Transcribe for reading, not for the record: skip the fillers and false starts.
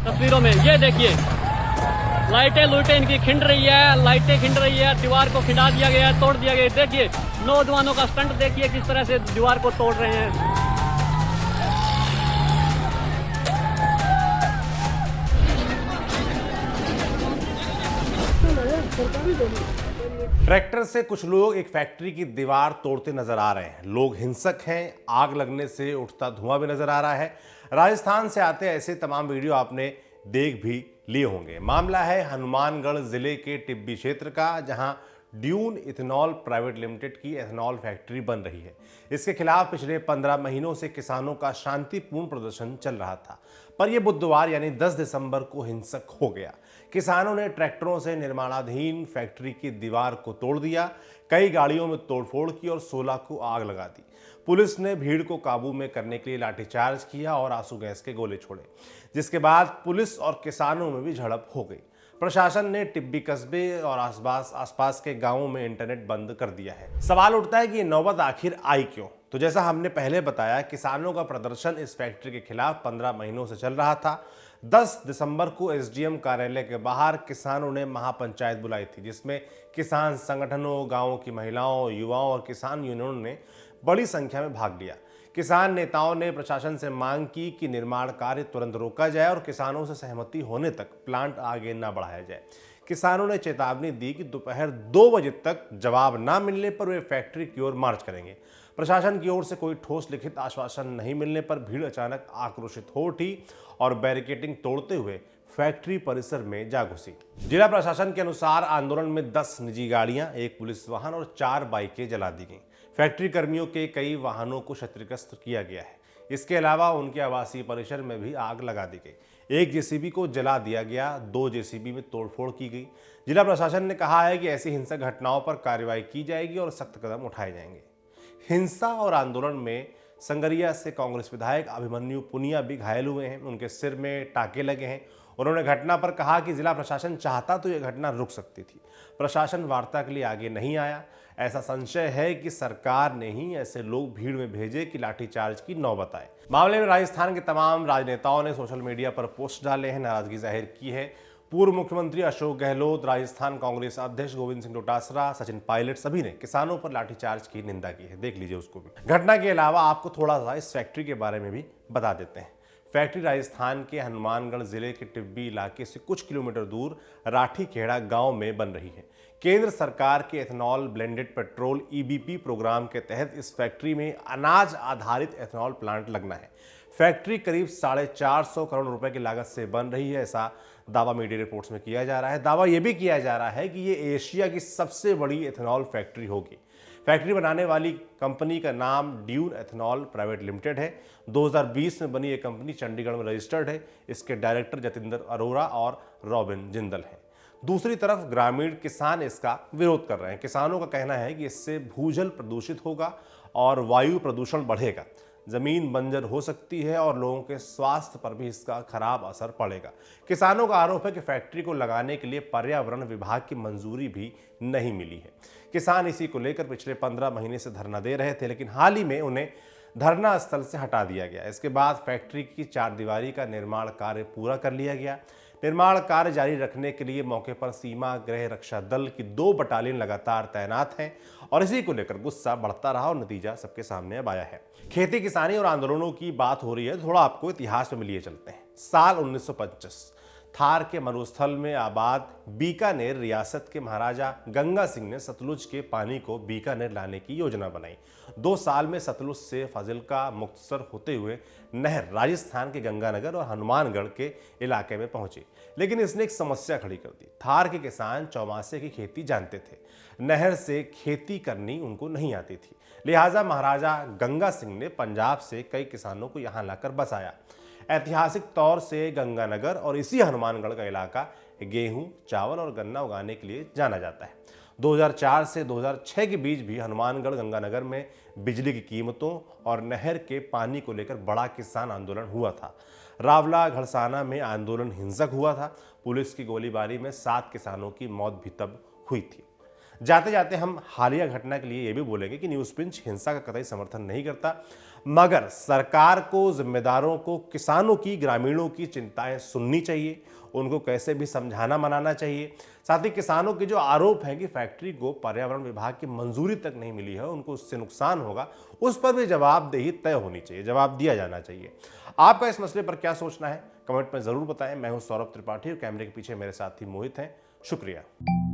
तस्वीरों में ये देखिए, लाइटें लुइटें इनकी खिंड रही है, लाइटें खिंड रही है, दीवार को खिंडा दिया गया है, तोड़ दिया गया है। देखिए नौजवानों का स्टंट देखिए किस तरह से दीवार को तोड़ रहे हैं। ट्रैक्टर से कुछ लोग एक फैक्ट्री की दीवार तोड़ते नजर आ रहे हैं। लोग हिंसक हैं, आग लगने से उठता धुआं भी नजर आ रहा है। राजस्थान से आते ऐसे तमाम वीडियो आपने देख भी लिए होंगे। मामला है हनुमानगढ़ जिले के टिब्बी क्षेत्र का, जहां ड्यून इथेनॉल प्राइवेट लिमिटेड की एथेनॉल फैक्ट्री बन रही है। इसके खिलाफ पिछले 15 महीनों से किसानों का शांतिपूर्ण प्रदर्शन चल रहा था, पर यह बुधवार यानी 10 दिसंबर को हिंसक हो गया। किसानों ने ट्रैक्टरों से निर्माणाधीन फैक्ट्री की दीवार को तोड़ दिया, कई गाड़ियों में तोड़फोड़ की और 16 को आग लगा दी। पुलिस ने भीड़ को काबू में करने के लिए लाठीचार्ज किया और आंसू गैस के गोले छोड़े, जिसके बाद पुलिस और किसानों में भी झड़प हो गई। प्रशासन ने टिब्बी कस्बे और आसपास के गांवों में इंटरनेट बंद कर दिया है। सवाल उठता है कि ये नौबत आखिर आई क्यों? तो जैसा हमने पहले बताया, किसानों का प्रदर्शन इस फैक्ट्री के खिलाफ 15 महीनों से चल रहा था। 10 दिसंबर को एसडीएम कार्यालय के बाहर किसानों ने महापंचायत बुलाई थी, जिसमें किसान संगठनों, गांवों की महिलाओं, युवाओं और किसान यूनियनों ने बड़ी संख्या में भाग लिया। किसान नेताओं ने प्रशासन से मांग की कि निर्माण कार्य तुरंत रोका जाए और किसानों से सहमति होने तक प्लांट आगे न बढ़ाया जाए। किसानों ने चेतावनी दी कि दोपहर 2 बजे तक जवाब न मिलने पर वे फैक्ट्री की ओर मार्च करेंगे। प्रशासन की ओर से कोई ठोस लिखित आश्वासन नहीं मिलने पर भीड़ अचानक आक्रोशित हो उठी और बैरिकेडिंग तोड़ते हुए फैक्ट्री परिसर में जा घुसी। जिला प्रशासन के अनुसार आंदोलन में 10 निजी गाड़ियां, 1 पुलिस वाहन और 4 बाइकें जला दी गईं। फैक्ट्री कर्मियों के कई वाहनों को क्षतिग्रस्त किया गया है। इसके अलावा उनके आवासीय परिसर में भी आग लगा दी गई। 1 जेसीबी को जला दिया गया, 2 जेसीबी में तोड़फोड़ की गई। जिला प्रशासन ने कहा है कि ऐसी हिंसक घटनाओं पर कार्रवाई की जाएगी और सख्त कदम उठाए जाएंगे। हिंसा और आंदोलन में संगरिया से कांग्रेस विधायक अभिमन्यु पुनिया भी घायल हुए हैं। उनके सिर में टाके लगे हैं। उन्होंने घटना पर कहा कि जिला प्रशासन चाहता तो यह घटना रुक सकती थी। प्रशासन वार्ता के लिए आगे नहीं आया। ऐसा संशय है कि सरकार ने ही ऐसे लोग भीड़ में भेजे कि लाठीचार्ज की नौबत आए। मामले में राजस्थान के तमाम राजनेताओं ने सोशल मीडिया पर पोस्ट डाले हैं, नाराजगी जाहिर की है। पूर्व मुख्यमंत्री अशोक गहलोत, राजस्थान कांग्रेस अध्यक्ष गोविंद सिंह डोटासरा, सचिन पायलट सभी ने किसानों पर लाठीचार्ज की निंदा की है। देख लीजिए उसको भी। घटना के अलावा आपको थोड़ा सा इस फैक्ट्री के बारे में भी बता देते हैं। फैक्ट्री राजस्थान के हनुमानगढ़ जिले के टिब्बी इलाके से कुछ किलोमीटर दूर राठीखेड़ा गांव में बन रही है। केंद्र सरकार के ethanol blended petrol EBP programme के तहत इस फैक्ट्री में अनाज आधारित एथेनॉल प्लांट लगना है। फैक्ट्री करीब 450 करोड़ रुपए की लागत से बन रही है, ऐसा दावा मीडिया रिपोर्ट्स में किया जा रहा है। दावा यह भी किया जा रहा है कि ये एशिया की सबसे बड़ी एथेनॉल फैक्ट्री होगी। फैक्ट्री बनाने वाली कंपनी का नाम ड्यून इथेनॉल प्राइवेट लिमिटेड है। 2020 में बनी ये कंपनी चंडीगढ़ में रजिस्टर्ड है। इसके डायरेक्टर जतिंदर अरोरा और रॉबिन जिंदल हैं। दूसरी तरफ ग्रामीण किसान इसका विरोध कर रहे हैं। किसानों का कहना है कि इससे भूजल प्रदूषित होगा और वायु प्रदूषण बढ़ेगा, जमीन बंजर हो सकती है और लोगों के स्वास्थ्य पर भी इसका खराब असर पड़ेगा। किसानों का आरोप है कि फैक्ट्री को लगाने के लिए पर्यावरण विभाग की मंजूरी भी नहीं मिली है। किसान इसी को लेकर पिछले 15 महीने से धरना दे रहे थे, लेकिन हाल ही में उन्हें धरना स्थल से हटा दिया गया। इसके बाद फैक्ट्री की 4 दीवारी का निर्माण कार्य पूरा कर लिया गया। निर्माण कार्य जारी रखने के लिए मौके पर सीमा गृह रक्षा दल की 2 बटालियन लगातार तैनात हैं और इसी को लेकर गुस्सा बढ़ता रहा और नतीजा सबके सामने अब आया है। खेती किसानी और आंदोलनों की बात हो रही है, थोड़ा आपको इतिहास में लिए चलते हैं। साल 1925 थार के मरुस्थल में आबाद बीकानेर रियासत के महाराजा गंगा सिंह ने सतलुज के पानी को बीकानेर लाने की योजना बनाई। 2 साल में सतलुज से फाजिल्का मुक्तसर होते हुए नहर राजस्थान के गंगानगर और हनुमानगढ़ के इलाके में पहुंची, लेकिन इसने एक समस्या खड़ी कर दी। थार के किसान चौमासे की खेती जानते थे, नहर से खेती करनी उनको नहीं आती थी। लिहाजा महाराजा गंगा सिंह ने पंजाब से कई किसानों को यहाँ लाकर बसाया। ऐतिहासिक तौर से गंगानगर और इसी हनुमानगढ़ का इलाका गेहूं, चावल और गन्ना उगाने के लिए जाना जाता है। 2004 से 2006 के बीच भी हनुमानगढ़ गंगानगर में बिजली की कीमतों और नहर के पानी को लेकर बड़ा किसान आंदोलन हुआ था। रावला घड़साना में आंदोलन हिंसक हुआ था। पुलिस की गोलीबारी में 7 किसानों की मौत भी तब हुई थी। जाते जाते हम हालिया घटना के लिए यह भी बोलेंगे कि न्यूज पिंच हिंसा का कतई समर्थन नहीं करता, मगर सरकार को, जिम्मेदारों को किसानों की, ग्रामीणों की चिंताएं सुननी चाहिए, उनको कैसे भी समझाना मनाना चाहिए। साथ ही किसानों के जो आरोप हैं कि फैक्ट्री को पर्यावरण विभाग की मंजूरी तक नहीं मिली है, उनको उससे नुकसान होगा, उस पर भी जवाबदेही तय होनी चाहिए, जवाब दिया जाना चाहिए। आपका इस मसले पर क्या सोचना है, कमेंट में जरूर बताएं। मैं हूं सौरभ त्रिपाठी और कैमरे के पीछे मेरे साथी मोहित हैं। शुक्रिया।